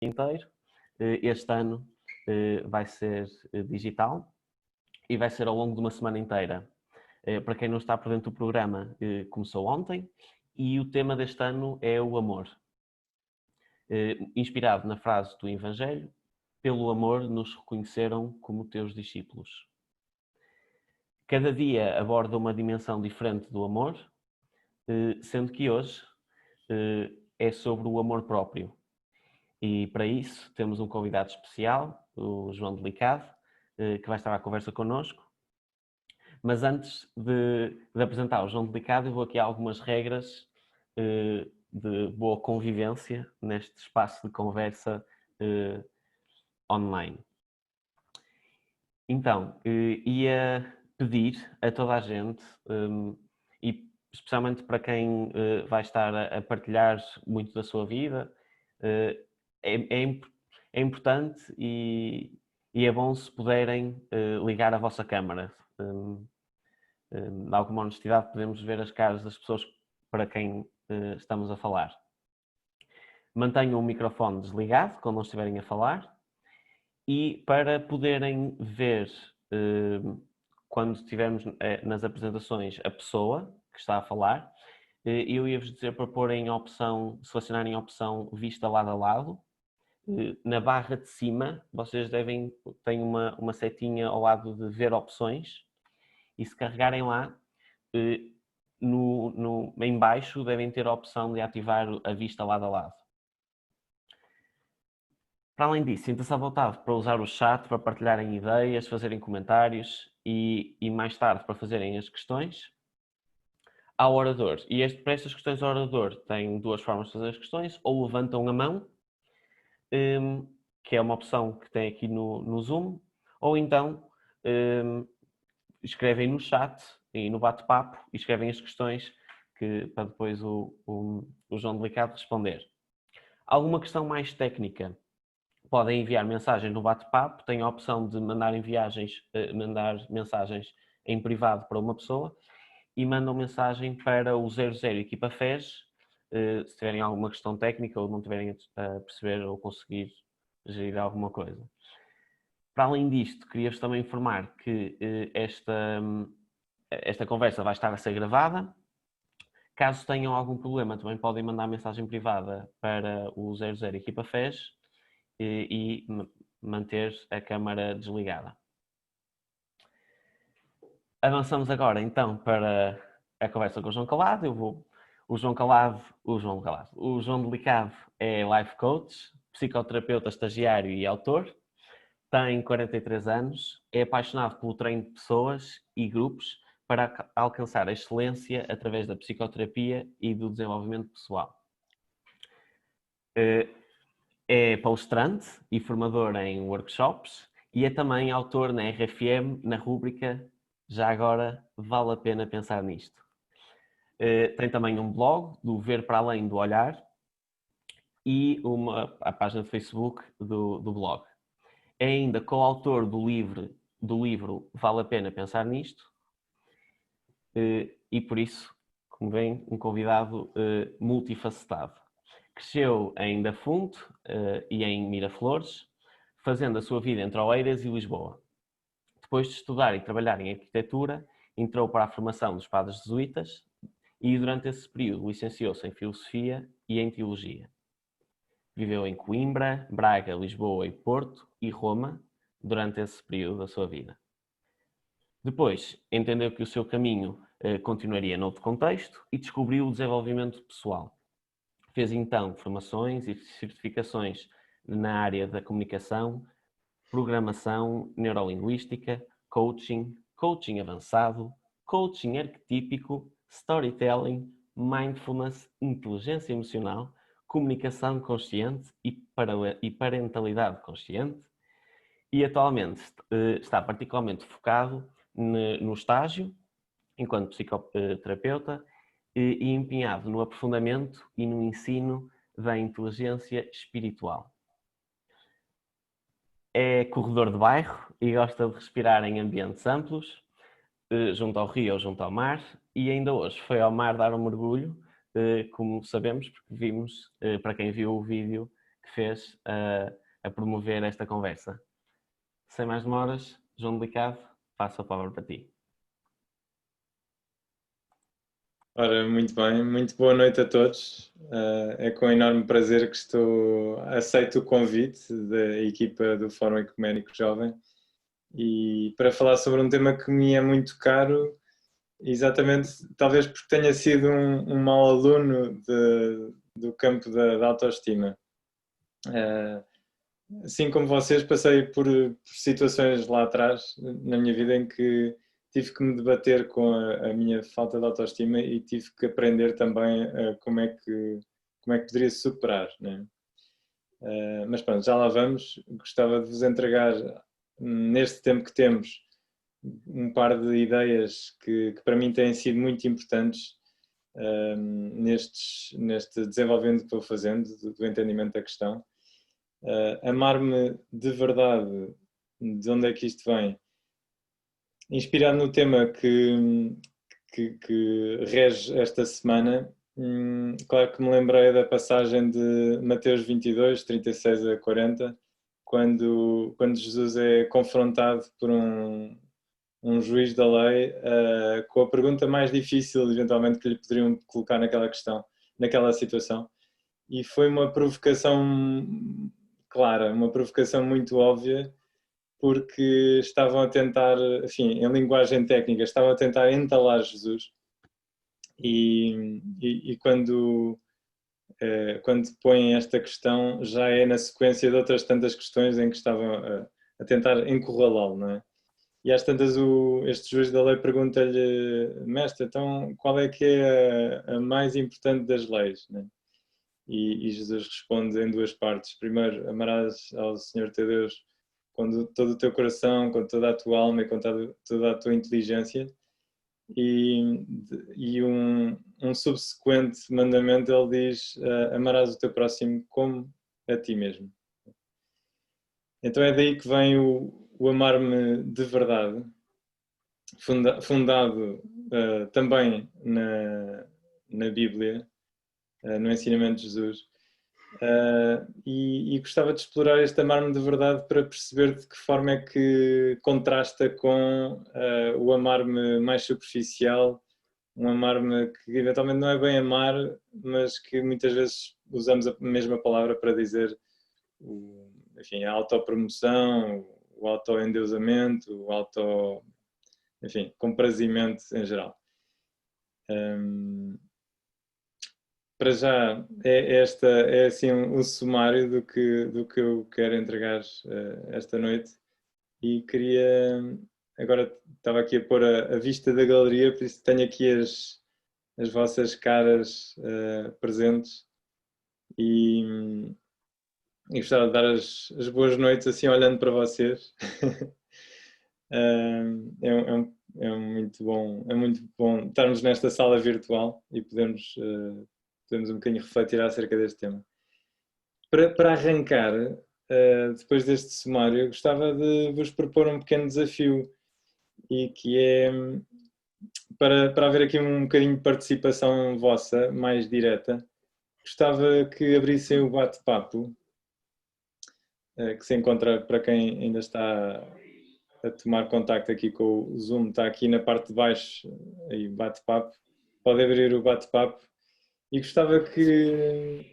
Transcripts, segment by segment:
inteiro. Este ano vai ser digital e vai ser ao longo de uma semana inteira. Para quem não está por dentro do programa, começou ontem e o tema deste ano é o amor. Inspirado na frase do Evangelho: pelo amor nos reconheceram como teus discípulos. Cada dia aborda uma dimensão diferente do amor, sendo que hoje é sobre o amor próprio. E para isso temos um convidado especial, o João Delicado, que vai estar à conversa connosco. Mas antes de apresentar o João Delicado, eu vou aqui a algumas regras de boa convivência neste espaço de conversa online. Então, ia pedir a toda a gente, e especialmente para quem vai estar a partilhar muito da sua vida, é importante e é bom se puderem ligar a vossa câmara. De alguma honestidade, podemos ver as caras das pessoas para quem estamos a falar. Mantenham o microfone desligado quando não estiverem a falar e para poderem ver, quando estivermos nas apresentações, a pessoa que está a falar, eu ia-vos dizer para porem a opção, selecionarem a opção vista lado a lado. Na barra de cima, vocês têm uma setinha ao lado de ver opções e se carregarem lá, em baixo devem ter a opção de ativar a vista lado a lado. Para além disso, sinta-se à vontade para usar o chat, para partilharem ideias, fazerem comentários e mais tarde para fazerem as questões ao orador. E para estas questões ao orador tem duas formas de fazer as questões: ou levantam a mão, que é uma opção que tem aqui no Zoom, ou então escrevem no chat e no bate-papo e escrevem as questões para depois o João Delicado responder. Alguma questão mais técnica, podem enviar mensagem no bate-papo, têm a opção de mandar mensagens em privado para uma pessoa e mandam mensagem para o 00 Equipa FES, se tiverem alguma questão técnica ou não tiverem a perceber ou conseguir gerir alguma coisa. Para além disto, queria-vos também informar que esta conversa vai estar a ser gravada. Caso tenham algum problema, também podem mandar mensagem privada para o 00 Equipa FES e manter a câmara desligada. Avançamos agora então para a conversa com o João Calado. O João Delicado é life coach, psicoterapeuta, estagiário e autor. Tem 43 anos, é apaixonado pelo treino de pessoas e grupos para alcançar a excelência através da psicoterapia e do desenvolvimento pessoal. É palestrante e formador em workshops e é também autor na RFM, na rúbrica Já Agora Vale a Pena Pensar Nisto. Tem também um blog do Ver para Além do Olhar e a página de Facebook do blog. É ainda coautor do livro Vale a Pena Pensar Nisto e por isso, como vem, um convidado multifacetado. Cresceu em Defunto e em Miraflores, fazendo a sua vida entre Oeiras e Lisboa. Depois de estudar e trabalhar em arquitetura, entrou para a formação dos padres jesuítas e durante esse período licenciou-se em Filosofia e em Teologia. Viveu em Coimbra, Braga, Lisboa e Porto e Roma durante esse período da sua vida. Depois, entendeu que o seu caminho continuaria noutro contexto e descobriu o desenvolvimento pessoal. Fez então formações e certificações na área da comunicação, programação neurolinguística, coaching avançado, coaching arquetípico, storytelling, mindfulness, inteligência emocional, comunicação consciente e parentalidade consciente. E atualmente está particularmente focado no estágio, enquanto psicoterapeuta, e empenhado no aprofundamento e no ensino da inteligência espiritual. É corredor de bairro e gosta de respirar em ambientes amplos, junto ao rio ou junto ao mar, e ainda hoje foi ao mar dar um mergulho, como sabemos, porque vimos, para quem viu o vídeo, que fez a promover esta conversa. Sem mais demoras, João Delicado, passo a palavra para ti. Ora, muito bem, muito boa noite a todos. É com enorme prazer que aceito o convite da equipa do Fórum Ecuménico Jovem e para falar sobre um tema que me é muito caro, exatamente, talvez porque tenha sido um mau aluno do campo da autoestima. Assim como vocês, passei por situações lá atrás na minha vida em que tive que me debater com a minha falta de autoestima e tive que aprender também como é que poderia superar, né? Mas pronto, já lá vamos. Gostava de vos entregar, neste tempo que temos, um par de ideias que para mim têm sido muito importantes neste desenvolvimento que vou fazendo, do entendimento da questão. Amar-me de verdade, de onde é que isto vem? Inspirado no tema que rege esta semana, claro que me lembrei da passagem de Mateus 22, 36 a 40, quando Jesus é confrontado por um juiz da lei com a pergunta mais difícil, eventualmente, que lhe poderiam colocar naquela situação. E foi uma provocação clara, uma provocação muito óbvia, porque estavam a tentar, enfim, em linguagem técnica, estavam a tentar entalar Jesus. E quando põem esta questão, já é na sequência de outras tantas questões em que estavam a tentar encurralá-lo, não é? E às tantas este juiz da lei pergunta-lhe: mestre, então qual é que é a mais importante das leis, né? E Jesus responde em duas partes. Primeiro, amarás ao Senhor teu Deus com todo o teu coração, com toda a tua alma e com toda a tua inteligência. E um subsequente mandamento, ele diz: amarás o teu próximo como a ti mesmo. Então é daí que vem o amar-me de verdade, fundado também na Bíblia, no ensinamento de Jesus. E gostava de explorar este amar-me de verdade para perceber de que forma é que contrasta com o amar-me mais superficial, um amar-me que eventualmente não é bem amar, mas que muitas vezes usamos a mesma palavra para dizer enfim, a autopromoção, o autoendeusamento, enfim, comprazimento em geral. Para já é assim um sumário do que eu quero entregar esta noite, e agora estava aqui a pôr a vista da galeria, por isso tenho aqui as vossas caras presentes, e gostava de dar as boas noites assim olhando para vocês. É muito bom estarmos nesta sala virtual e podermos um bocadinho refletir acerca deste tema. Para arrancar, depois deste sumário, gostava de vos propor um pequeno desafio, e que é para haver aqui um bocadinho de participação vossa, mais direta. Gostava que abrissem o bate-papo, que se encontra, para quem ainda está a tomar contacto aqui com o Zoom, está aqui na parte de baixo, aí bate-papo. Pode abrir o bate-papo, e gostava de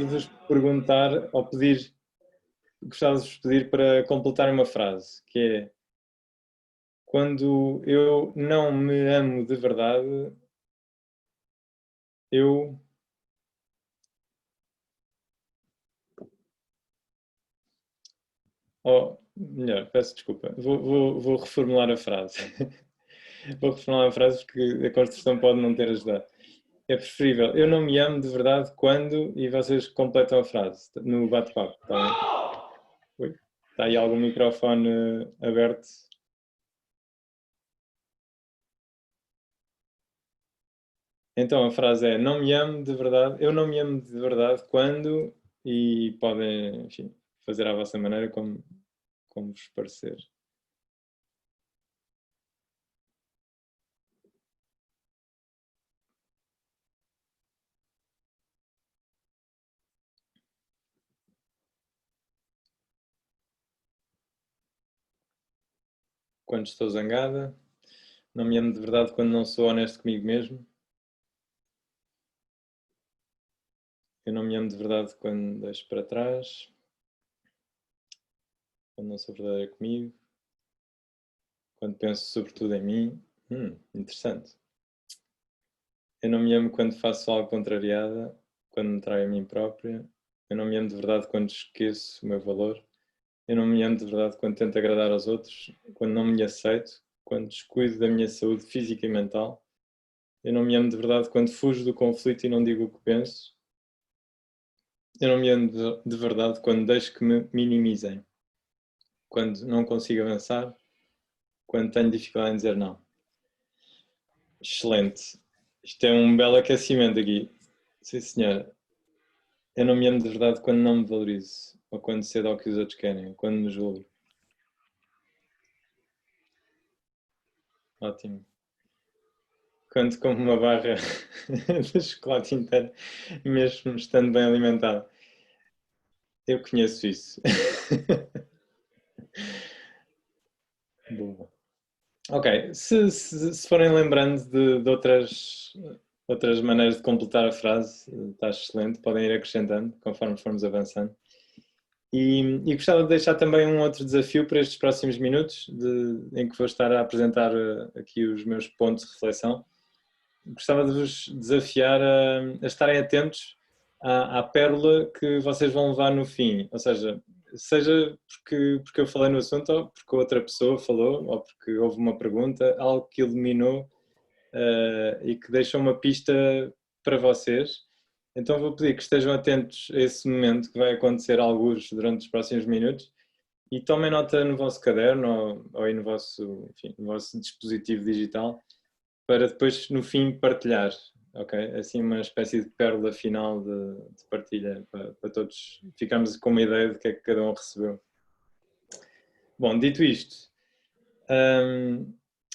vos perguntar, ou gostava de vos pedir para completar uma frase, que é: quando eu não me amo de verdade, eu... Ou, melhor, peço desculpa, vou reformular a frase. Vou reformular a frase porque a construção pode não ter ajudado. É preferível: eu não me amo de verdade quando... E vocês completam a frase no bate-papo, está bem? Oi? Está aí algum microfone aberto? Então a frase é: não me amo de verdade, eu não me amo de verdade quando... E podem, enfim, fazer à vossa maneira, como vos parecer. quando estou zangada. Não me amo de verdade quando não sou honesto comigo mesmo. Eu não me amo de verdade quando deixo para trás. Quando não sou verdadeira comigo. Quando penso sobretudo em mim. Interessante. Eu não me amo quando faço algo contrariada, quando me traio a mim própria. Eu não me amo de verdade quando esqueço o meu valor. Eu não me amo de verdade quando tento agradar aos outros, quando não me aceito, quando descuido da minha saúde física e mental. Eu não me amo de verdade quando fujo do conflito e não digo o que penso. Eu não me amo de verdade quando deixo que me minimizem, quando não consigo avançar, quando tenho dificuldade em dizer não. Excelente. Isto é um belo aquecimento aqui. Sim, senhora. Eu não me amo de verdade quando não me valorizo, ou quando cedo ao que os outros querem, ou quando me julgo. Ótimo. Quando como uma barra de chocolate inteiro, mesmo estando bem alimentado. Eu conheço isso. Boa. Ok, se forem lembrando de outras maneiras de completar a frase, está excelente, podem ir acrescentando conforme formos avançando. E gostava de deixar também um outro desafio para estes próximos minutos, em que vou estar a apresentar aqui os meus pontos de reflexão. Gostava de vos desafiar a estarem atentos à pérola que vocês vão levar no fim. Ou seja porque eu falei no assunto, ou porque outra pessoa falou, ou porque houve uma pergunta, algo que iluminou e que deixou uma pista para vocês. Então vou pedir que estejam atentos a esse momento que vai acontecer alguns durante os próximos minutos e tomem nota no vosso caderno ou aí no vosso, enfim, no vosso dispositivo digital para depois no fim partilhar, ok? Assim uma espécie de pérola final de partilha para todos ficarmos com uma ideia de que é que cada um recebeu. Bom, dito isto,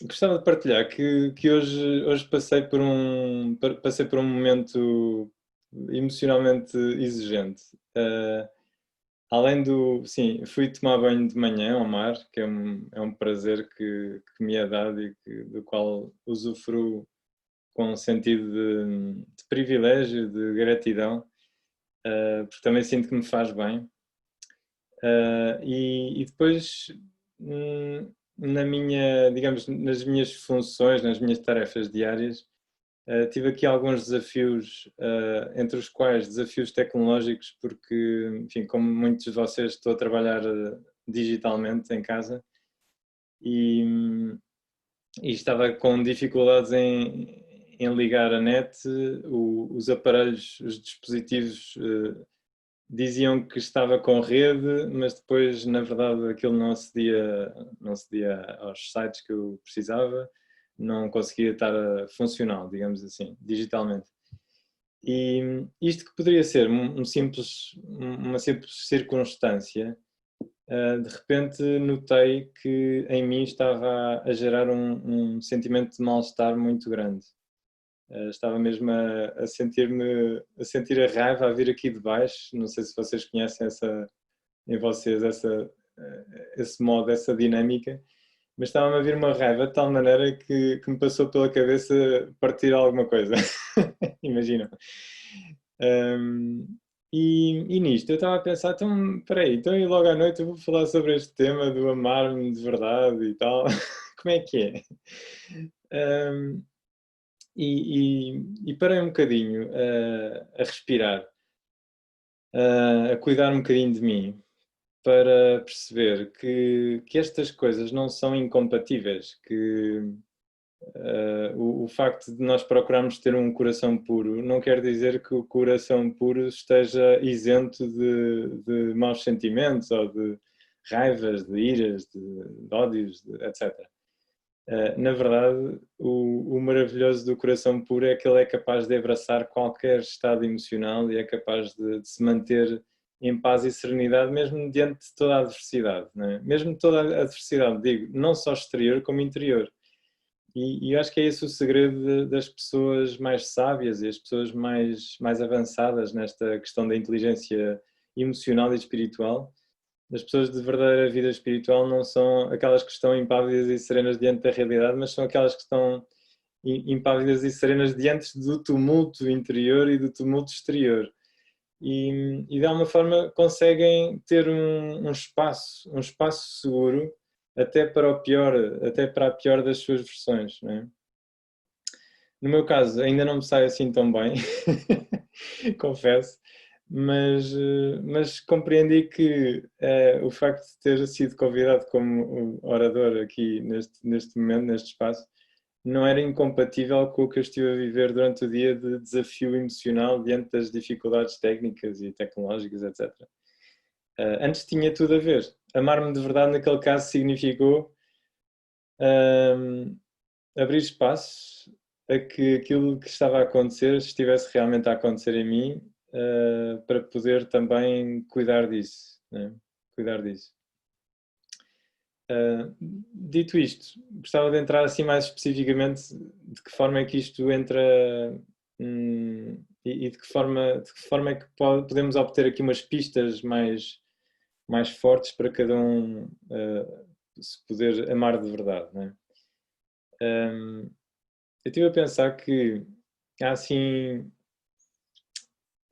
gostava de partilhar que hoje passei por um momento emocionalmente exigente. Além sim, fui tomar banho de manhã ao mar, que é um prazer que me é dado e do qual usufruo com um sentido de privilégio, de gratidão, porque também sinto que me faz bem. E depois, digamos, nas minhas funções, nas minhas tarefas diárias, tive aqui alguns desafios, entre os quais desafios tecnológicos, porque, enfim, como muitos de vocês, estou a trabalhar digitalmente em casa e estava com dificuldades em ligar a net, os aparelhos, os dispositivos diziam que estava com rede, mas depois, na verdade, aquilo não acedia aos sites que eu precisava, não conseguia estar funcional, digamos assim, digitalmente. E isto que poderia ser uma simples circunstância, de repente notei que em mim estava a gerar um sentimento de mal-estar muito grande. Estava mesmo a sentir a raiva a vir aqui de baixo. Não sei se vocês conhecem em vocês esse modo, essa dinâmica, mas estava-me a vir uma raiva de tal maneira que me passou pela cabeça partir alguma coisa. Imagina. E nisto eu estava a pensar, então, peraí, então e logo à noite eu vou falar sobre este tema do amar-me de verdade e tal. Como é que é? E parei um bocadinho a respirar, a cuidar um bocadinho de mim, para perceber que estas coisas não são incompatíveis, que o facto de nós procurarmos ter um coração puro não quer dizer que o coração puro esteja isento de maus sentimentos ou de raivas, de iras, de ódios, etc. Na verdade, o maravilhoso do coração puro é que ele é capaz de abraçar qualquer estado emocional e é capaz de se manter em paz e serenidade mesmo diante de toda a adversidade, não é? Mesmo toda a adversidade, digo, não só exterior como interior. E eu acho que é esse o segredo das pessoas mais sábias e as pessoas mais avançadas nesta questão da inteligência emocional e espiritual, As pessoas de verdadeira vida espiritual não são aquelas que estão impávidas e serenas diante da realidade, mas são aquelas que estão impávidas e serenas diante do tumulto interior e do tumulto exterior. E de alguma forma conseguem ter um espaço seguro até para o pior, até para a pior das suas versões, não é? No meu caso, ainda não me sai assim tão bem, confesso, mas compreendi que o facto de ter sido convidado como orador aqui neste momento, neste espaço, não era incompatível com o que eu estive a viver durante o dia de desafio emocional diante das dificuldades técnicas e tecnológicas, etc. Antes tinha tudo a ver. Amar-me de verdade naquele caso significou abrir espaço a que aquilo que estava a acontecer estivesse realmente a acontecer em mim, para poder também cuidar disso, né? Cuidar disso. Dito isto, gostava de entrar assim mais especificamente de que forma é que isto entra e de que forma é que podemos obter aqui umas pistas mais fortes para cada um se poder amar de verdade, né? Eu estive a pensar que há assim,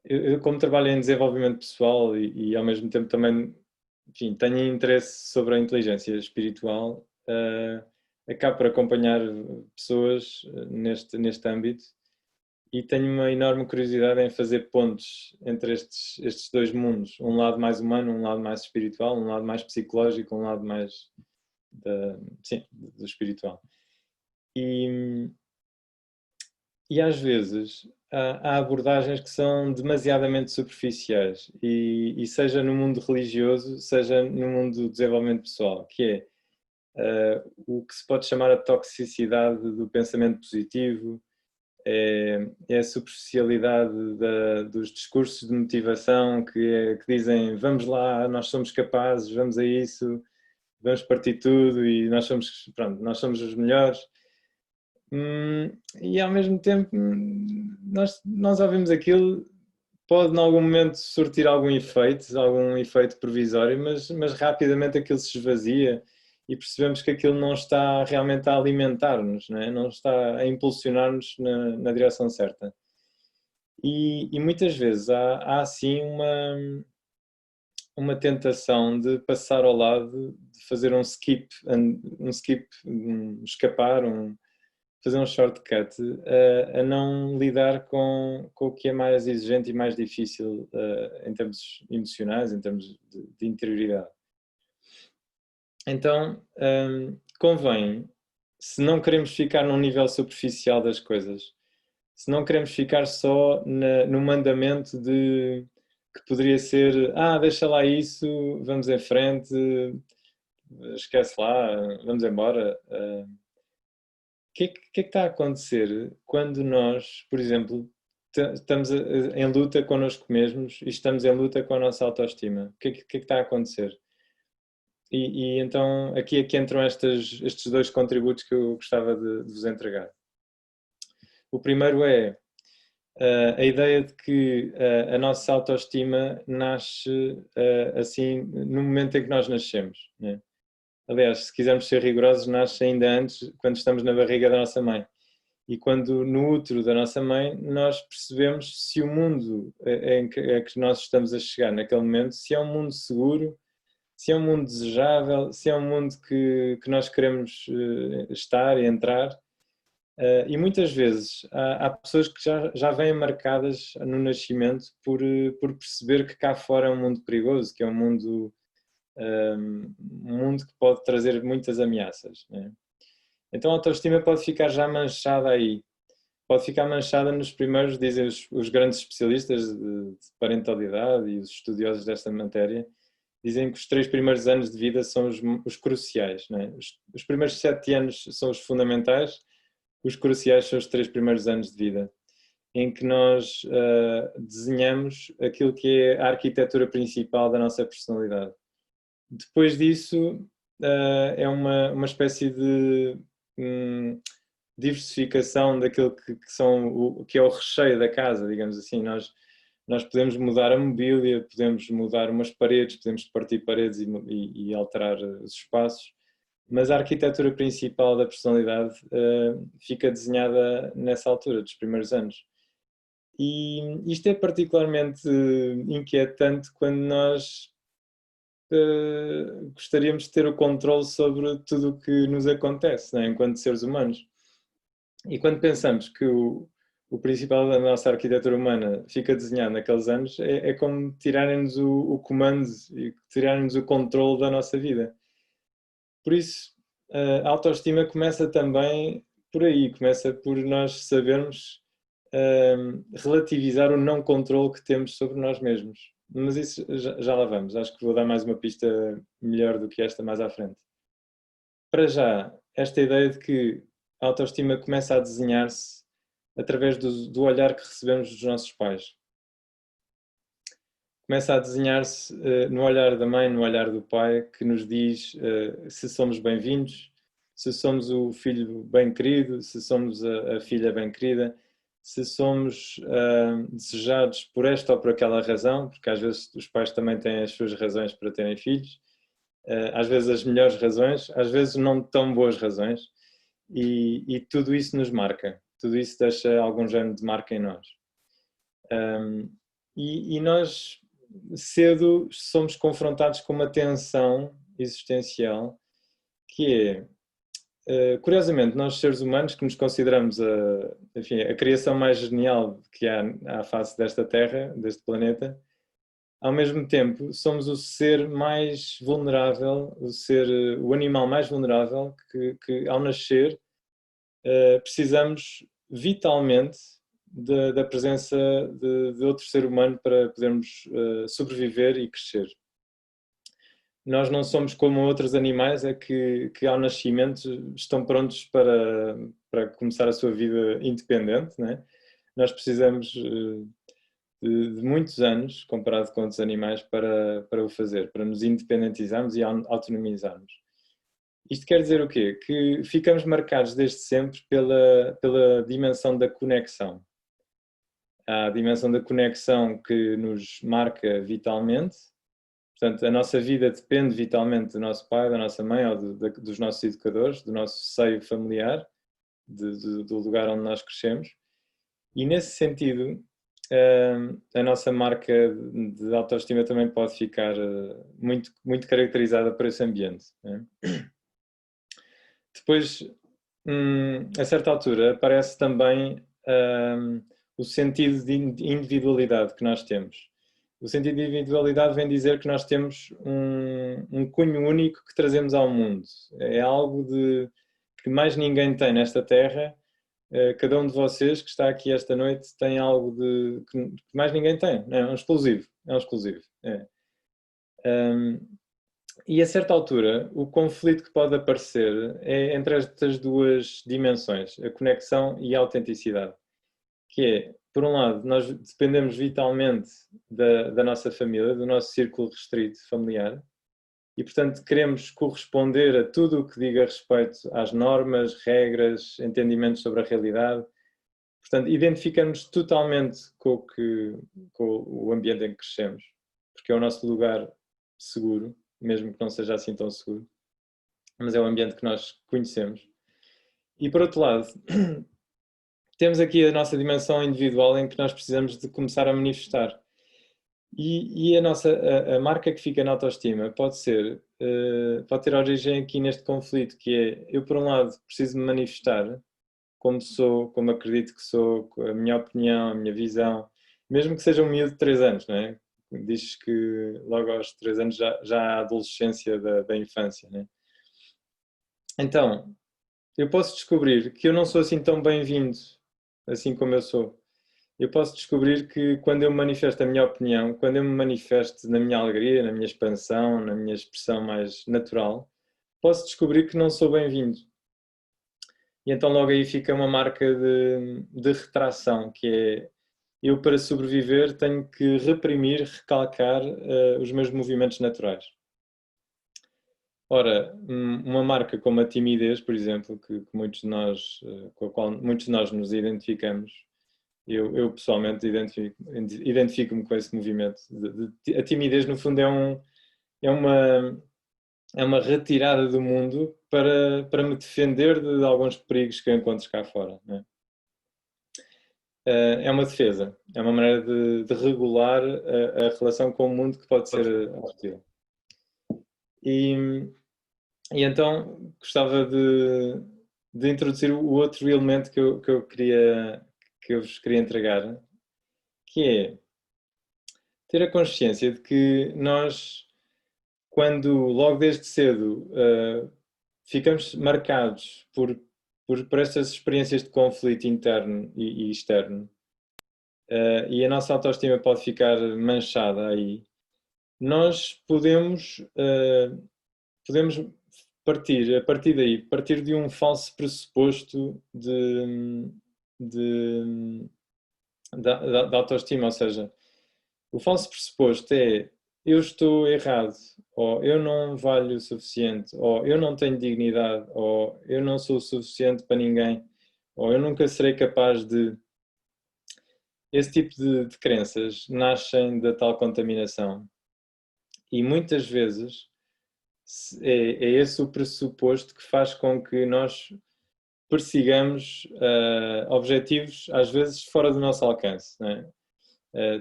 eu como trabalho em desenvolvimento pessoal e ao mesmo tempo também, enfim, tenho interesse sobre a inteligência espiritual, acabo por acompanhar pessoas neste âmbito e tenho uma enorme curiosidade em fazer pontes entre estes dois mundos, um lado mais humano, um lado mais espiritual, um lado mais psicológico, um lado mais do espiritual. E às vezes há abordagens que são demasiadamente superficiais e seja no mundo religioso, seja no mundo do desenvolvimento pessoal, que é o que se pode chamar a toxicidade do pensamento positivo, é a superficialidade dos discursos de motivação que dizem vamos lá, nós somos capazes, vamos a isso, vamos partir tudo e nós somos os melhores. E ao mesmo tempo nós ouvimos aquilo, pode em algum momento surtir algum efeito provisório, mas rapidamente aquilo se esvazia e percebemos que aquilo não está realmente a alimentar-nos, não está a impulsionar-nos na direção certa. E muitas vezes há assim uma tentação de passar ao lado, de fazer um escapar, fazer um shortcut a não lidar com o que é mais exigente e mais difícil em termos emocionais, em termos de interioridade. Então, convém, se não queremos ficar num nível superficial das coisas, se não queremos ficar só no mandamento que poderia ser, deixa lá isso, vamos em frente, esquece lá, vamos embora. O que é que está a acontecer quando nós, por exemplo, estamos em luta connosco mesmos e estamos em luta com a nossa autoestima? O que é que está a acontecer? E então aqui é que entram estes dois contributos que eu gostava de vos entregar. O primeiro é a ideia de que a nossa autoestima nasce assim no momento em que nós nascemos, né? Aliás, se quisermos ser rigorosos, nasce ainda antes, quando estamos na barriga da nossa mãe. E quando no útero da nossa mãe nós percebemos se o mundo em que nós estamos a chegar naquele momento, se é um mundo seguro, se é um mundo desejável, se é um mundo que nós queremos estar e entrar. E muitas vezes há pessoas que já vêm marcadas no nascimento por perceber que cá fora é um mundo perigoso, que é um mundo que pode trazer muitas ameaças, né? Então a autoestima pode ficar já manchada aí. Pode ficar manchada nos primeiros, dizem os grandes especialistas de parentalidade e os estudiosos desta matéria, dizem que os 3 primeiros anos de vida são os cruciais, né? Os primeiros 7 anos são os fundamentais, os cruciais são os 3 primeiros anos de vida, em que nós desenhamos aquilo que é a arquitetura principal da nossa personalidade. Depois disso é uma espécie de diversificação daquilo que é o recheio da casa, digamos assim. Nós Nós podemos mudar a mobília, podemos mudar umas paredes, podemos partir paredes e alterar os espaços, mas a arquitetura principal da personalidade fica desenhada nessa altura, dos primeiros anos. E isto é particularmente inquietante quando nós gostaríamos de ter o controle sobre tudo o que nos acontece, né, enquanto seres humanos. E quando pensamos que o principal da nossa arquitetura humana fica desenhado naqueles anos, é como tirarem-nos o comando e tirarem-nos o controle da nossa vida. Por isso, a autoestima começa também por aí, começa por nós sabermos relativizar o não controle que temos sobre nós mesmos. Mas isso já lá vamos, acho que vou dar mais uma pista melhor do que esta mais à frente. Para já, esta ideia de que a autoestima começa a desenhar-se através do olhar que recebemos dos nossos pais. Começa a desenhar-se no olhar da mãe, no olhar do pai, que nos diz se somos bem-vindos, se somos o filho bem querido, se somos a filha bem querida, se somos desejados por esta ou por aquela razão, porque às vezes os pais também têm as suas razões para terem filhos, às vezes as melhores razões, às vezes não tão boas razões, e tudo isso nos marca, tudo isso deixa algum género de marca em nós. E nós cedo somos confrontados com uma tensão existencial que é, curiosamente, nós seres humanos que nos consideramos enfim, a criação mais genial que há à face desta Terra, deste planeta, ao mesmo tempo somos o ser mais vulnerável, o animal mais vulnerável que ao nascer precisamos vitalmente da presença de outro ser humano para podermos sobreviver e crescer. Nós não somos como outros animais que ao nascimento estão prontos para começar a sua vida independente, né? Nós precisamos de muitos anos, comparado com outros animais, para o fazer, para nos independentizarmos e autonomizarmos. Isto quer dizer o quê? Que ficamos marcados desde sempre pela dimensão da conexão. Há a dimensão da conexão que nos marca vitalmente. Portanto, a nossa vida depende vitalmente do nosso pai, da nossa mãe ou dos nossos educadores, do nosso seio familiar, do lugar onde nós crescemos. E nesse sentido, a nossa marca de autoestima também pode ficar muito, muito caracterizada por esse ambiente, né? Depois, a certa altura, aparece também o sentido de individualidade que nós temos. O sentido de individualidade vem dizer que nós temos um cunho único que trazemos ao mundo. É algo que mais ninguém tem nesta Terra. Cada um de vocês que está aqui esta noite tem algo que mais ninguém tem. É um exclusivo. É um exclusivo. É. E a certa altura, o conflito que pode aparecer é entre estas duas dimensões, a conexão e a autenticidade. Que é, por um lado, nós dependemos vitalmente da nossa família, do nosso círculo restrito familiar, e, portanto, queremos corresponder a tudo o que diga respeito às normas, regras, entendimentos sobre a realidade. Portanto, identificamos totalmente com o ambiente em que crescemos, porque é o nosso lugar seguro, mesmo que não seja assim tão seguro, mas é o ambiente que nós conhecemos. E, por outro lado, temos aqui a nossa dimensão individual em que nós precisamos de começar a manifestar. E a marca que fica na autoestima pode ter origem aqui neste conflito, que é, eu por um lado preciso me manifestar como sou, como acredito que sou, a minha opinião, a minha visão, mesmo que seja um miúdo de 3 anos, não é? Diz que logo aos 3 anos já há a adolescência da infância, não é? Então, eu posso descobrir que eu não sou assim tão bem-vindo, assim como eu sou. Eu posso descobrir que quando eu manifesto a minha opinião, quando eu me manifesto na minha alegria, na minha expansão, na minha expressão mais natural, posso descobrir que não sou bem-vindo. E então logo aí fica uma marca de retração, que é, eu para sobreviver tenho que reprimir, recalcar os meus movimentos naturais. Ora, uma marca como a timidez, por exemplo, que muitos de nós, com a qual muitos de nós nos identificamos, Eu pessoalmente identifico-me com esse movimento. A timidez, no fundo, é uma retirada do mundo para me defender de alguns perigos que eu encontro cá fora. Não é? É uma defesa, é uma maneira de regular a relação com o mundo que pode ser hostil. E então gostava de introduzir o outro elemento que eu vos queria entregar, que é ter a consciência de que nós, quando logo desde cedo ficamos marcados por estas experiências de conflito interno e externo, e a nossa autoestima pode ficar manchada aí, nós podemos partir, a partir daí, partir de um falso pressuposto da autoestima, ou seja, o falso pressuposto é eu estou errado, ou eu não valho o suficiente, ou eu não tenho dignidade, ou eu não sou o suficiente para ninguém, ou eu nunca serei capaz de... Esse tipo de crenças nascem da tal contaminação. E muitas vezes é esse o pressuposto que faz com que nós persigamos objetivos, às vezes, fora do nosso alcance. Não é?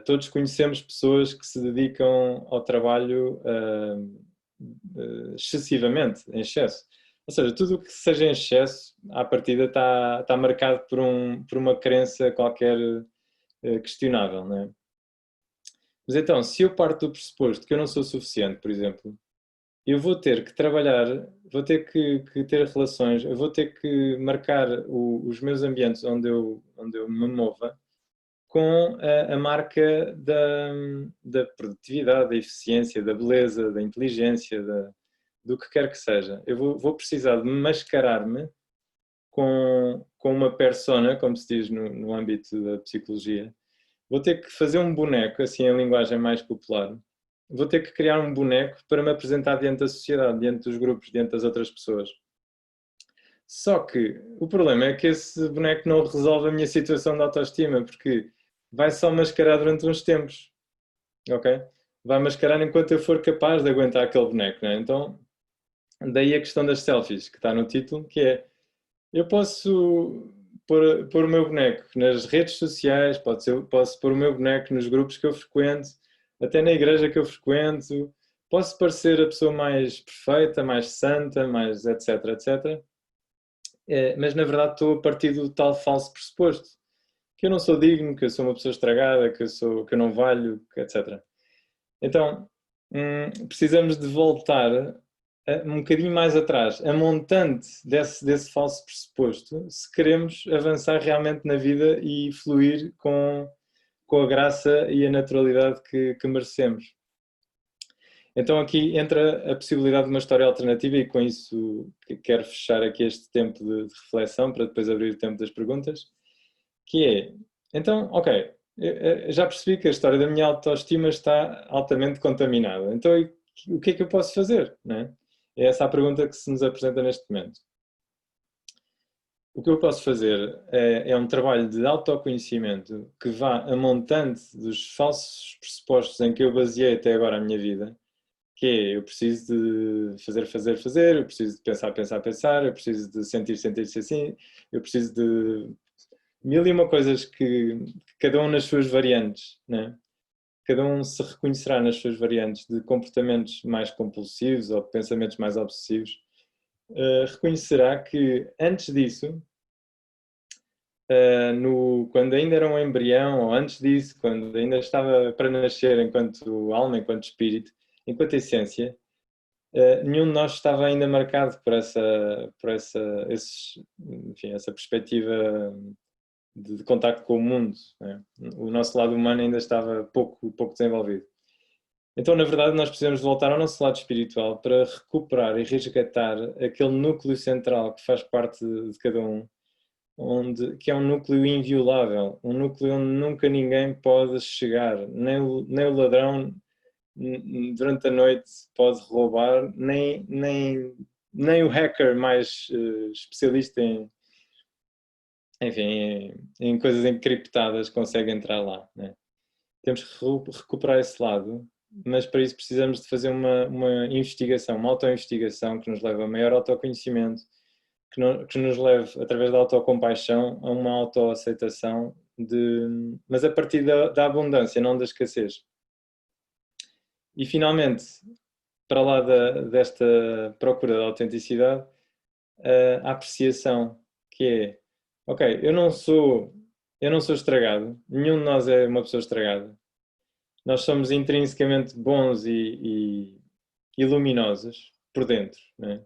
Todos conhecemos pessoas que se dedicam ao trabalho excessivamente, em excesso. Ou seja, tudo o que seja em excesso, à partida, está marcado por uma crença qualquer questionável. Não é? Mas então, se eu parto do pressuposto que eu não sou suficiente, por exemplo, eu vou ter que trabalhar, vou ter que ter relações, eu vou ter que marcar os meus ambientes onde eu me mova com a marca da produtividade, da eficiência, da beleza, da inteligência, do que quer que seja. Eu vou precisar de mascarar-me com uma persona, como se diz no âmbito da psicologia. Vou ter que fazer um boneco, assim em linguagem mais popular. Vou ter que criar um boneco para me apresentar diante da sociedade, diante dos grupos, diante das outras pessoas. Só que o problema é que esse boneco não resolve a minha situação de autoestima, porque vai só mascarar durante uns tempos, ok? Vai mascarar enquanto eu for capaz de aguentar aquele boneco, não é? Então, daí a questão das selfies, que está no título, que é, eu posso pôr o meu boneco nas redes sociais, posso pôr o meu boneco nos grupos que eu frequento, até na igreja que eu frequento, posso parecer a pessoa mais perfeita, mais santa, mais etc, etc. Mas na verdade estou a partir do tal falso pressuposto, que eu não sou digno, que eu sou uma pessoa estragada, que eu não valho, etc. Então, precisamos de voltar um bocadinho mais atrás, a montante desse falso pressuposto, se queremos avançar realmente na vida e fluir com a graça e a naturalidade que merecemos. Então aqui entra a possibilidade de uma história alternativa e com isso quero fechar aqui este tempo de reflexão para depois abrir o tempo das perguntas, que é, então, ok, já percebi que a história da minha autoestima está altamente contaminada, então o que é que eu posso fazer? Não é? É essa a pergunta que se nos apresenta neste momento. O que eu posso fazer é um trabalho de autoconhecimento que vá a montante dos falsos pressupostos em que eu baseei até agora a minha vida, que é, eu preciso de fazer, eu preciso de pensar, eu preciso de sentir-se assim, eu preciso de mil e uma coisas que cada um nas suas variantes, né? Cada um se reconhecerá nas suas variantes de comportamentos mais compulsivos ou pensamentos mais obsessivos, reconhecerá que antes disso, quando ainda era um embrião, ou antes disso, quando ainda estava para nascer enquanto alma, enquanto espírito, enquanto essência, nenhum de nós estava ainda marcado por essa perspectiva de contacto com o mundo. Né? O nosso lado humano ainda estava pouco desenvolvido. Então, na verdade, nós precisamos voltar ao nosso lado espiritual para recuperar e resgatar aquele núcleo central que faz parte de cada um, que é um núcleo inviolável, um núcleo onde nunca ninguém pode chegar, nem o ladrão durante a noite pode roubar, nem o hacker mais especialista enfim, em coisas encriptadas consegue entrar lá, né? Temos que recuperar esse lado, mas para isso precisamos de fazer uma investigação, uma auto-investigação que nos leva a maior autoconhecimento, que nos leve, através da autocompaixão, a uma autoaceitação, mas a partir da abundância, não da escassez. E finalmente, para lá desta procura da autenticidade, a apreciação, que é, ok, eu não sou estragado, nenhum de nós é uma pessoa estragada. Nós somos intrinsecamente bons e luminosos por dentro, né?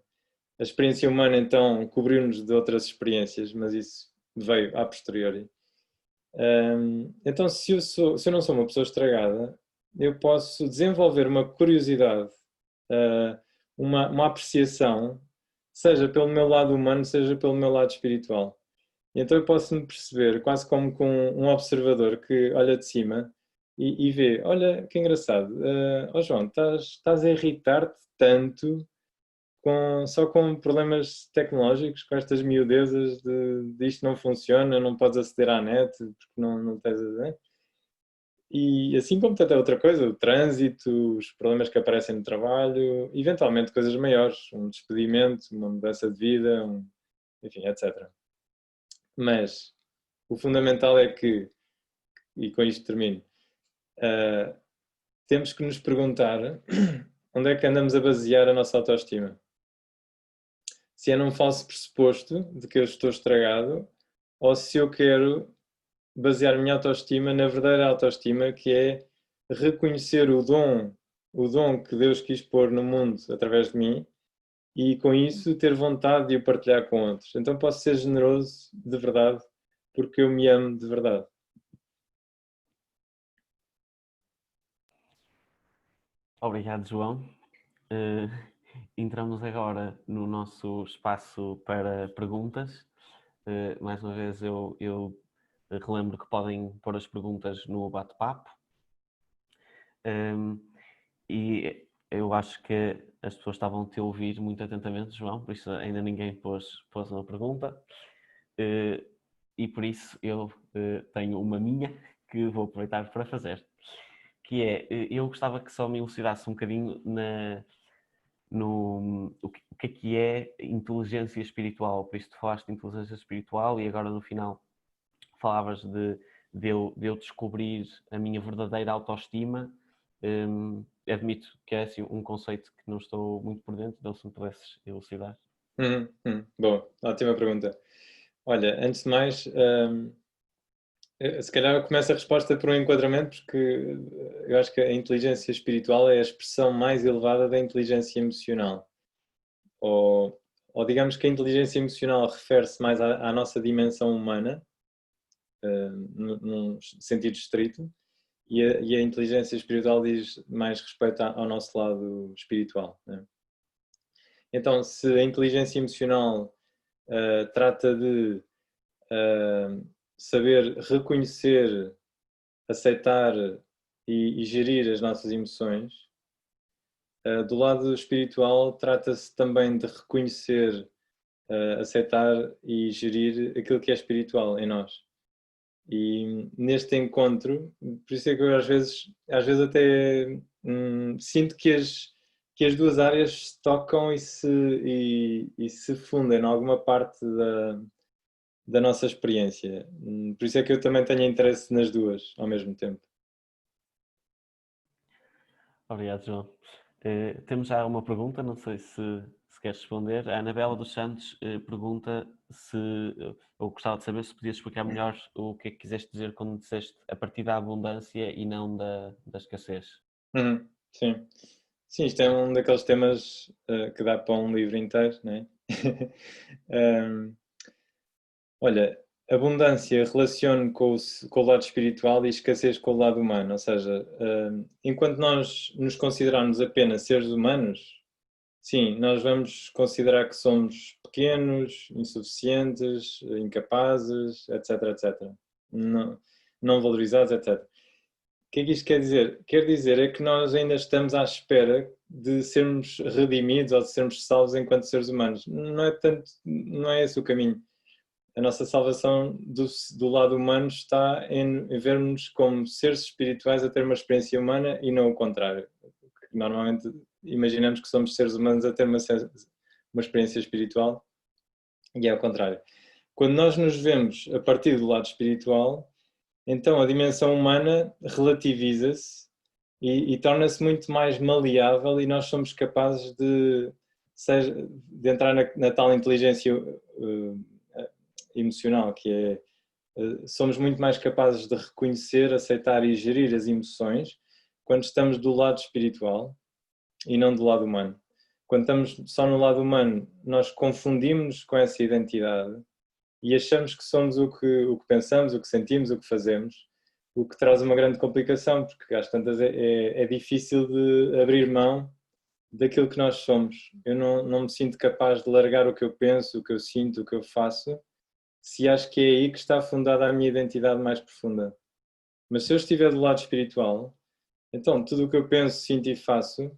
A experiência humana então cobriu-nos de outras experiências, mas isso veio a posteriori. Então, se eu não sou uma pessoa estragada, eu posso desenvolver uma curiosidade, uma apreciação, seja pelo meu lado humano, seja pelo meu lado espiritual. E então eu posso me perceber quase como com um observador que olha de cima e vê, olha que engraçado, João, estás a irritar-te tanto só com problemas tecnológicos, com estas miudezas de isto não funciona, não podes aceder à net porque não tens... Né? E assim como tanta outra coisa, o trânsito, os problemas que aparecem no trabalho, eventualmente coisas maiores, um despedimento, uma mudança de vida, enfim, etc. Mas o fundamental é que, e com isto termino, temos que nos perguntar onde é que andamos a basear a nossa autoestima. Se é num falso pressuposto de que eu estou estragado, ou se eu quero basear a minha autoestima na verdadeira autoestima, que é reconhecer o dom que Deus quis pôr no mundo através de mim e com isso ter vontade de o partilhar com outros. Então posso ser generoso de verdade porque eu me amo de verdade. Obrigado, João. Entramos agora no nosso espaço para perguntas. Mais uma vez, eu relembro que podem pôr as perguntas no bate-papo. E eu acho que as pessoas estavam a te ouvir muito atentamente, João, por isso ainda ninguém pôs uma pergunta. E por isso eu tenho uma minha que vou aproveitar para fazer, que é, eu gostava que só me elucidasse um bocadinho no o que é inteligência espiritual. Por isso tu falaste de inteligência espiritual e agora no final falavas de eu descobrir a minha verdadeira autoestima. Admito que é assim, um conceito que não estou muito por dentro, então se me pudesses elucidar. Bom, ótima pergunta. Olha, antes de mais, se calhar eu começo a resposta por um enquadramento, porque eu acho que a inteligência espiritual é a expressão mais elevada da inteligência emocional. Ou digamos que a inteligência emocional refere-se mais à nossa dimensão humana, num sentido estrito, e a inteligência espiritual diz mais respeito ao nosso lado espiritual, né? Então, se a inteligência emocional trata de saber reconhecer, aceitar e gerir as nossas emoções, do lado espiritual trata-se também de reconhecer, aceitar e gerir aquilo que é espiritual em nós. E neste encontro, por isso é que eu às vezes até sinto que as duas áreas se tocam e se fundem em alguma parte da nossa experiência. Por isso é que eu também tenho interesse nas duas ao mesmo tempo. Obrigado, João. Temos já uma pergunta, não sei se queres responder. A Anabela dos Santos pergunta se, eu gostava de saber se podias explicar melhor o que é que quiseste dizer quando disseste a partir da abundância e não da escassez. Sim. Sim, isto é um daqueles temas que dá para um livro inteiro, não é? Olha, abundância relaciono com o lado espiritual e escassez com o lado humano, ou seja, enquanto nós nos considerarmos apenas seres humanos, sim, nós vamos considerar que somos pequenos, insuficientes, incapazes, etc, etc. Não valorizados, etc. O que é que isto quer dizer? Quer dizer é que nós ainda estamos à espera de sermos redimidos ou de sermos salvos enquanto seres humanos. Não é esse o caminho. A nossa salvação do lado humano está em vermos como seres espirituais a ter uma experiência humana e não o contrário. Normalmente imaginamos que somos seres humanos a ter uma experiência espiritual e é ao contrário. Quando nós nos vemos a partir do lado espiritual, então a dimensão humana relativiza-se e torna-se muito mais maleável e nós somos capazes de entrar na tal inteligência emocional, que é somos muito mais capazes de reconhecer, aceitar e gerir as emoções quando estamos do lado espiritual e não do lado humano. Quando estamos só no lado humano, nós confundimos com essa identidade e achamos que somos o que pensamos, o que sentimos, o que fazemos, o que traz uma grande complicação, porque às tantas é difícil de abrir mão daquilo que nós somos. Eu não me sinto capaz de largar o que eu penso, o que eu sinto, o que eu faço, se acho que é aí que está fundada a minha identidade mais profunda. Mas se eu estiver do lado espiritual, então tudo o que eu penso, sinto e faço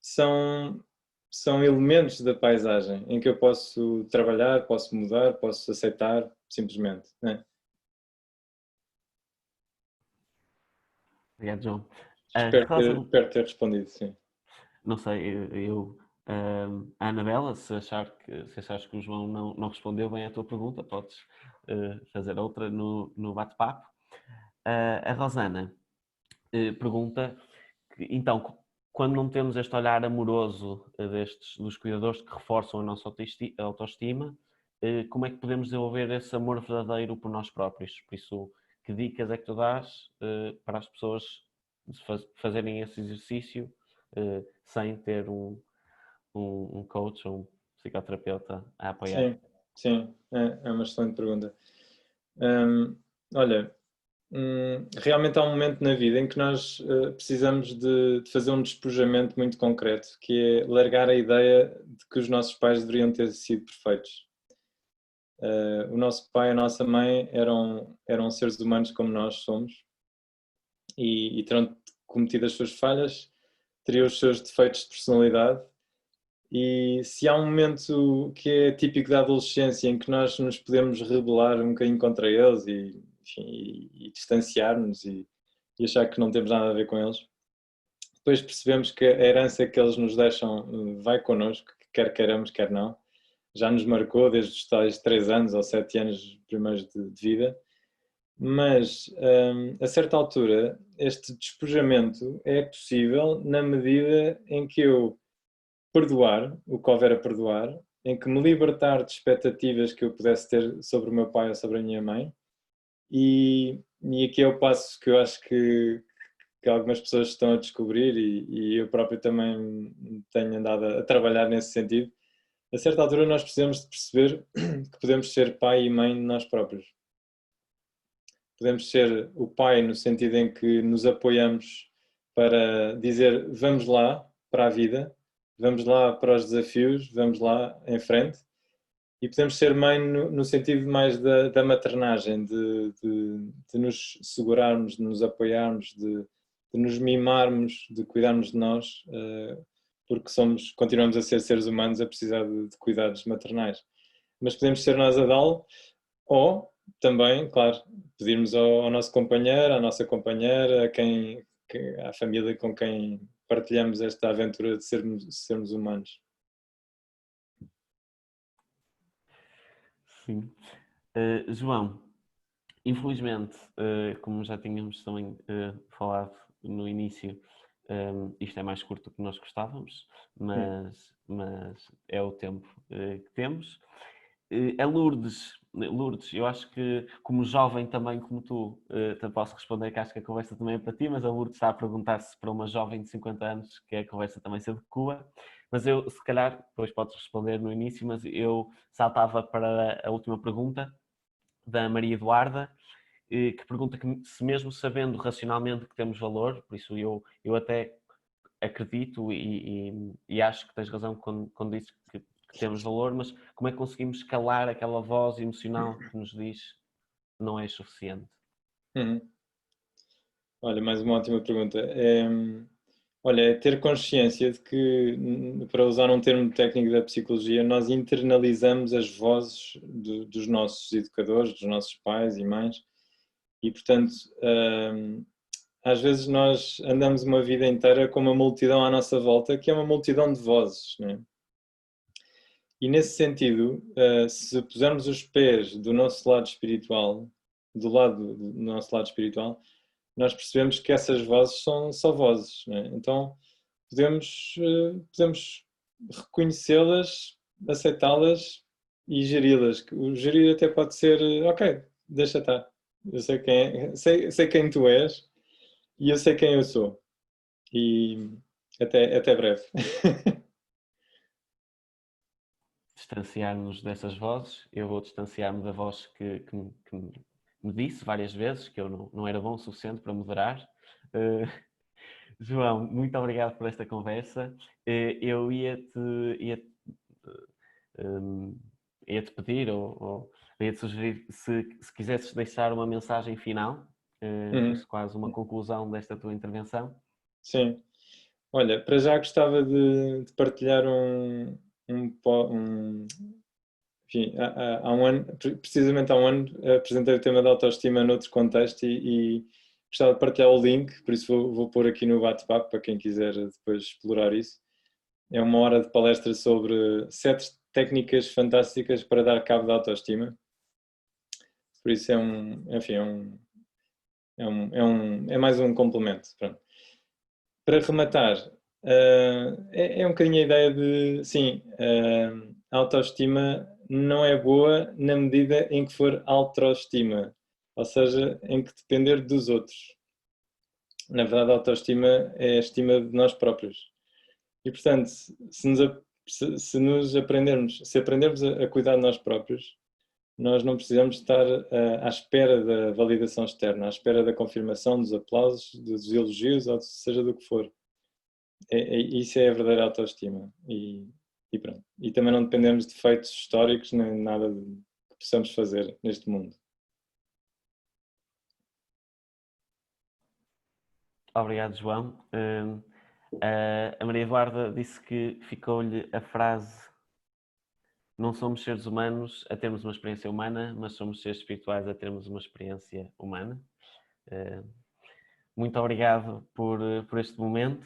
são elementos da paisagem em que eu posso trabalhar, posso mudar, posso aceitar, simplesmente. Né? Obrigado, João. Espero ter respondido, sim. Não sei, a Anabela, se achares que o João não respondeu bem à tua pergunta, podes fazer outra no bate-papo. A Rosana pergunta que, então, quando não temos este olhar amoroso dos cuidadores que reforçam a nossa autoestima, como é que podemos desenvolver esse amor verdadeiro por nós próprios? Por isso, que dicas é que tu dás para as pessoas fazerem esse exercício sem ter um coach ou um psicoterapeuta a apoiar? Sim, é uma excelente pergunta. Olha, realmente há um momento na vida em que nós precisamos de fazer um despojamento muito concreto, que é largar a ideia de que os nossos pais deveriam ter sido perfeitos. O nosso pai e a nossa mãe eram seres humanos como nós somos e terão cometido as suas falhas, teriam os seus defeitos de personalidade. E se há um momento que é típico da adolescência em que nós nos podemos rebelar um bocadinho contra eles e distanciar-nos e achar que não temos nada a ver com eles, depois percebemos que a herança que eles nos deixam vai connosco, quer queiramos, quer não. Já nos marcou desde os tais 3 anos ou 7 anos primeiros de vida. Mas, a certa altura, este despojamento é possível na medida em que eu perdoar o que houver a perdoar, em que me libertar de expectativas que eu pudesse ter sobre o meu pai ou sobre a minha mãe. E aqui é o passo que eu acho que algumas pessoas estão a descobrir e eu próprio também tenho andado a trabalhar nesse sentido. A certa altura nós precisamos de perceber que podemos ser pai e mãe de nós próprios. Podemos ser o pai no sentido em que nos apoiamos para dizer vamos lá para a vida, vamos lá para os desafios, vamos lá em frente. E podemos ser mãe no sentido mais da maternagem, de nos segurarmos, de nos apoiarmos, de nos mimarmos, de cuidarmos de nós, porque continuamos a ser seres humanos a precisar de cuidados maternais. Mas podemos ser nós a dá-lo, ou também, claro, pedirmos ao nosso companheiro, à nossa companheira, à família com quem partilhamos esta aventura de sermos humanos. Sim. João, infelizmente, como já tínhamos também falado no início, isto é mais curto do que nós gostávamos, mas é o tempo que temos. A Lourdes, eu acho que como jovem também como tu, te posso responder que acho que a conversa também é para ti, mas a Lourdes está a perguntar-se para uma jovem de 50 anos que a conversa também se adequa, mas eu se calhar, depois podes responder no início, mas eu saltava para a última pergunta da Maria Eduarda, que pergunta que se mesmo sabendo racionalmente que temos valor, por isso eu até acredito e acho que tens razão quando dizes que temos valor, mas como é que conseguimos calar aquela voz emocional que nos diz que não é suficiente? Olha, mais uma ótima pergunta. Olha, é ter consciência de que, para usar um termo técnico da psicologia, nós internalizamos as vozes dos nossos educadores, dos nossos pais e mães, e portanto, às vezes nós andamos uma vida inteira com uma multidão à nossa volta, que é uma multidão de vozes, não é? E nesse sentido, se pusermos os pés do nosso lado espiritual, do lado do nosso lado espiritual, nós percebemos que essas vozes são só vozes, não é? Então podemos reconhecê-las, aceitá-las e geri-las. O gerir até pode ser, ok, deixa estar. Eu sei sei quem tu és e eu sei quem eu sou. E até breve. Distanciar-nos dessas vozes. Eu vou distanciar-me da voz que me disse várias vezes que eu não era bom o suficiente para moderar. João, muito obrigado por esta conversa. Eu ia-te pedir ou ia-te sugerir se quisesses deixar uma mensagem final, Uhum. isto quase uma conclusão desta tua intervenção. Sim. Olha, para já gostava de partilhar enfim, há um ano, precisamente há um ano, apresentei o tema da autoestima noutro contexto e gostava de partilhar o link, por isso vou pôr aqui no bate-papo para quem quiser depois explorar isso. É uma hora de palestra sobre 7 técnicas fantásticas para dar cabo da autoestima. Por isso enfim, é mais um complemento. Pronto. Para rematar, é um bocadinho a ideia de, sim, a autoestima não é boa na medida em que for autoestima, ou seja, em que depender dos outros. Na verdade, a autoestima é a estima de nós próprios. E, portanto, se aprendermos a cuidar de nós próprios, nós não precisamos estar à espera da validação externa, à espera da confirmação, dos aplausos, dos elogios, ou seja do que for. Isso é a verdadeira autoestima. E pronto. E também não dependemos de feitos históricos nem nada que possamos fazer neste mundo. Obrigado, João. A Maria Eduarda disse que ficou-lhe a frase: não somos seres humanos a termos uma experiência humana, mas somos seres espirituais a termos uma experiência humana. Muito obrigado por este momento.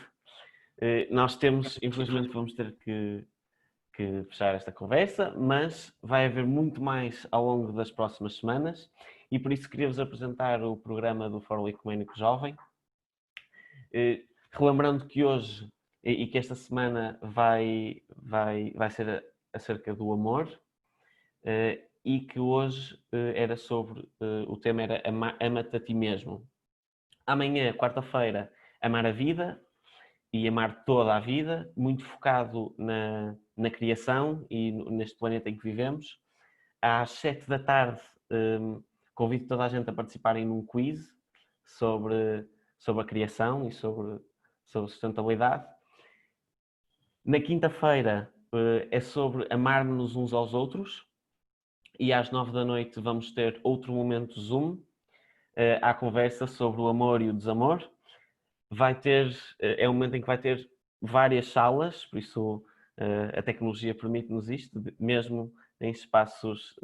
Nós temos, infelizmente, vamos ter que fechar esta conversa, mas vai haver muito mais ao longo das próximas semanas e por isso queria-vos apresentar o programa do Fórum Ecuménico Jovem. Relembrando que hoje e que esta semana vai ser acerca do amor e que hoje era sobre, o tema era ama-te a ti mesmo. Amanhã, quarta-feira, amar a vida e amar toda a vida, muito focado na criação e neste planeta em que vivemos. Às 7 da tarde, convido toda a gente a participarem num quiz sobre a criação e sobre sustentabilidade. Na quinta-feira é sobre amarmos-nos uns aos outros e às 9 da noite vamos ter outro momento Zoom à conversa sobre o amor e o desamor. É um momento em que vai ter várias salas, por isso a tecnologia permite-nos isto, mesmo em espaços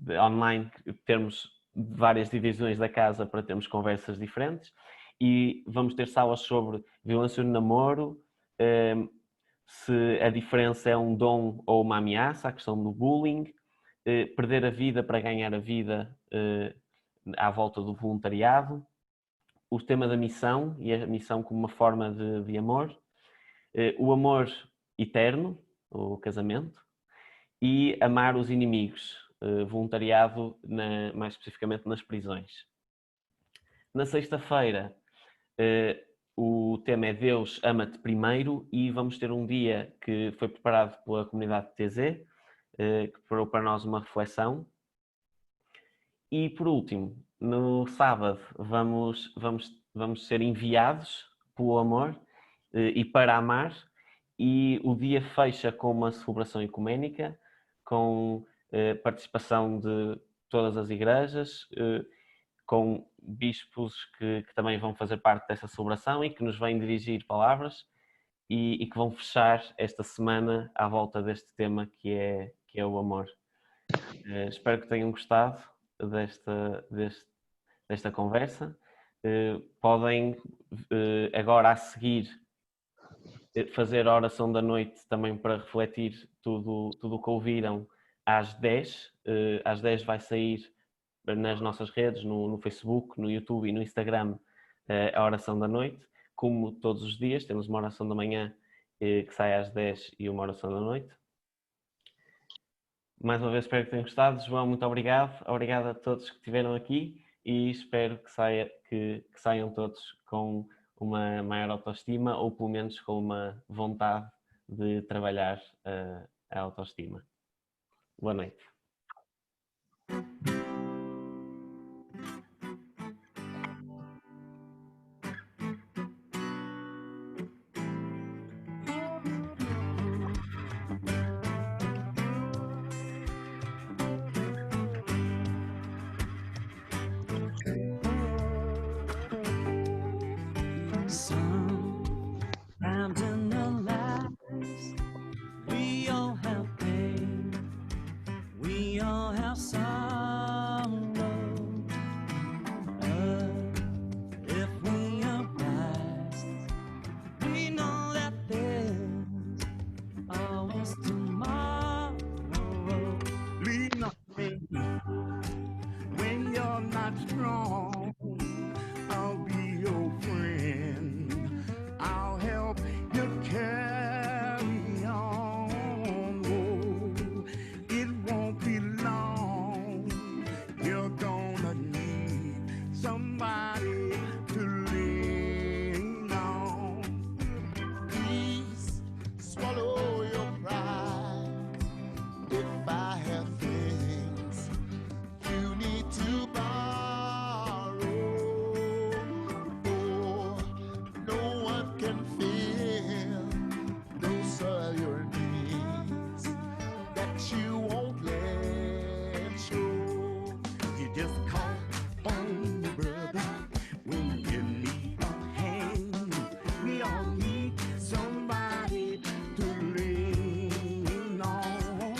online, termos várias divisões da casa para termos conversas diferentes. E vamos ter salas sobre violência no namoro, se a diferença é um dom ou uma ameaça, a questão do bullying, perder a vida para ganhar a vida à volta do voluntariado, o tema da missão e a missão como uma forma de amor, o amor eterno, o casamento, e amar os inimigos, voluntariado mais especificamente nas prisões. Na sexta-feira, o tema é Deus ama-te primeiro e vamos ter um dia que foi preparado pela comunidade TZ, que preparou para nós uma reflexão. E por último, no sábado vamos ser enviados pelo amor e para amar, e o dia fecha com uma celebração ecuménica, com participação de todas as igrejas, com bispos que também vão fazer parte dessa celebração e que nos vêm dirigir palavras e que vão fechar esta semana à volta deste tema que é o amor. Espero que tenham gostado desta conversa. Podem agora a seguir fazer a oração da noite também para refletir tudo o que ouviram às 10. Às 10 vai sair nas nossas redes, no Facebook, no YouTube e no Instagram, a oração da noite. Como todos os dias, temos uma oração da manhã que sai às 10 e uma oração da noite. Mais uma vez espero que tenham gostado. João, muito obrigado. Obrigado a todos que estiveram aqui e espero que saiam todos com uma maior autoestima ou pelo menos com uma vontade de trabalhar a autoestima. Boa noite. Sometimes in our lives, we all have pain, we all have sorrow. If we are wise, we know that there's always tomorrow. Lean on me when you're not strong. I'll be your friend. I'll help you carry on. Oh, it won't be long. You're gonna need somebody to lean on. Please swallow your pride. If I have things you need to borrow, or no one can fill those are your needs that you won't let show. You just call on your brother when you need a hand. We all need somebody to lean on.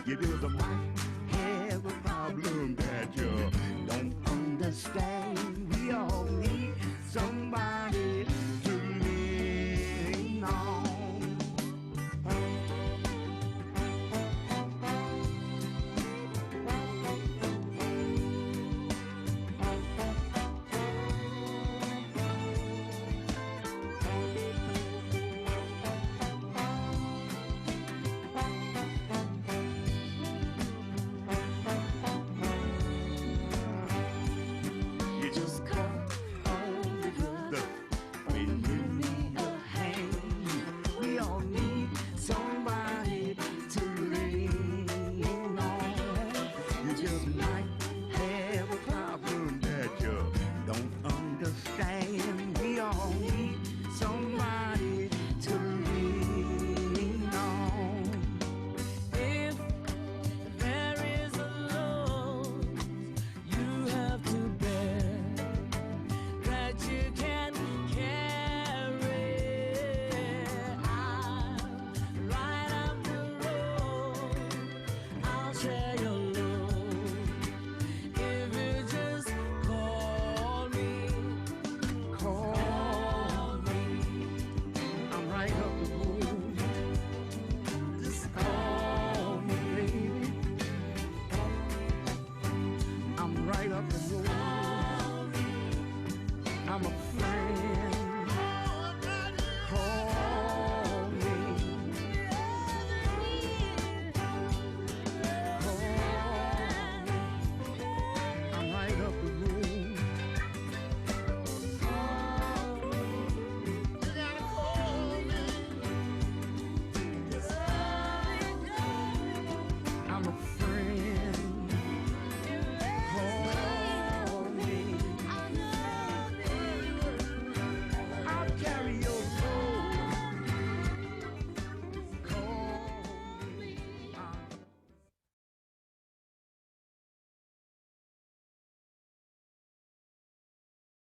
You do the